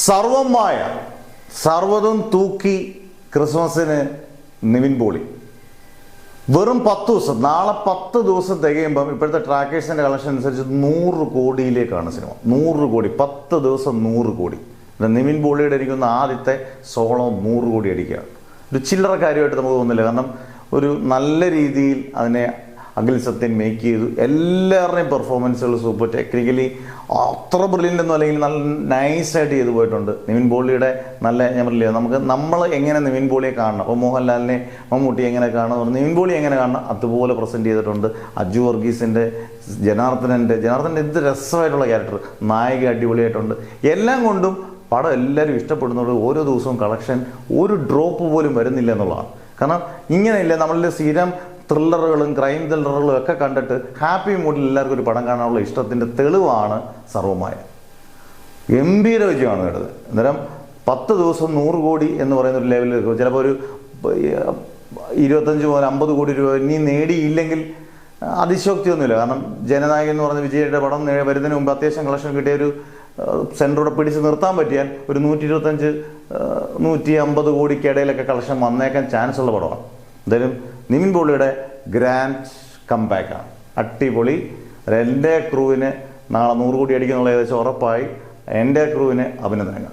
സർവമായ സർവ്വതും തൂക്കി ക്രിസ്മസിന് നിവിൻ പോളി വെറും 10 ദിവസം, നാളെ 10 ദിവസം തികയുമ്പം ഇപ്പോഴത്തെ ട്രാക്കേഴ്സിന്റെ കളക്ഷൻ അനുസരിച്ച് 100 കോടിയിലേക്കാണ് സിനിമ. 100 കോടി, 10 ദിവസം 100 കോടി. നിവിൻ പോളിയുടെ അടിക്കുന്ന ആദ്യത്തെ സോളോ 100 കോടി അടിക്കുകയാണ്. ഒരു ചില്ലറ കാര്യമായിട്ട് നമുക്ക് തോന്നുന്നില്ല. കാരണം ഒരു നല്ല രീതിയിൽ അതിനെ അഖിൽ സത്യൻ മേക്ക് ചെയ്തു. എല്ലാവരുടെയും പെർഫോമൻസുകൾ സൂപ്പർ. ടെക്നിക്കലി അത്ര ബ്രില്യൻ്റ് ഒന്നും അല്ലെങ്കിൽ നല്ല നൈസായിട്ട് ചെയ്തു പോയിട്ടുണ്ട്. നിവിൻ പോളിയുടെ നല്ല, ഞാൻ പറഞ്ഞില്ലേ, നമ്മൾ എങ്ങനെ നിവിൻ പോളിയെ കാണണം, അപ്പോൾ മോഹൻലാലിനെ മമ്മൂട്ടി എങ്ങനെ കാണണം, നിവിൻ പോളി എങ്ങനെ കാണണം, അതുപോലെ പ്രസൻറ്റ് ചെയ്തിട്ടുണ്ട്. അജു വർഗീസിൻ്റെ ജനാർദ്ദനൻ്റെ എന്ത് രസമായിട്ടുള്ള ക്യാരക്ടർ, നായിക അടിപൊളിയായിട്ടുണ്ട്. എല്ലാം കൊണ്ടും പടം എല്ലാവരും ഇഷ്ടപ്പെടുന്നുണ്ട്. ഓരോ ദിവസവും കളക്ഷൻ ഒരു ഡ്രോപ്പ് പോലും വരുന്നില്ല എന്നുള്ളതാണ്. കാരണം ഇങ്ങനെയില്ല, നമ്മളിൽ സ്ഥിരം ത്രില്ലറുകളും ക്രൈം ത്രില്ലറുകളും ഒക്കെ കണ്ടിട്ട് ഹാപ്പി മൂഡിൽ എല്ലാവർക്കും ഒരു പടം കാണാനുള്ള ഇഷ്ടത്തിൻ്റെ തെളിവാണ് സർവമായ. ഗംഭീര വിജയമാണ് കേട്ടത്. അന്നേരം 10 ദിവസം 100 കോടി എന്ന് പറയുന്ന ഒരു ലെവലിൽ ചിലപ്പോൾ ഒരു 25 മുതൽ 50 കോടി രൂപ ഇനി നേടിയില്ലെങ്കിൽ അതിശോക്തിയൊന്നുമില്ല. കാരണം ജനനായകൻ എന്ന് പറഞ്ഞ വിജയുടെ പടം വരുന്നതിന് മുമ്പ് അത്യാവശ്യം കളക്ഷൻ കിട്ടിയ ഒരു സെൻറ്ററോടെ പിടിച്ച് നിർത്താൻ പറ്റിയാൽ ഒരു 125-150 കോടിക്കിടയിലൊക്കെ കളക്ഷൻ വന്നേക്കാൻ ചാൻസ് ഉള്ള പടമാണ്. എന്തായാലും നിവിൻ പോളിയുടെ ഗ്രാൻഡ് കംബാക്കാണ്. അടിപൊളി. എൻ്റെ ക്രൂവിന് നാളെ 100 കോടി അടിക്കുന്നുള്ള ഏകദേശം ഉറപ്പായി. എൻ്റെ ക്രൂവിന് അഭിനന്ദനങ്ങൾ.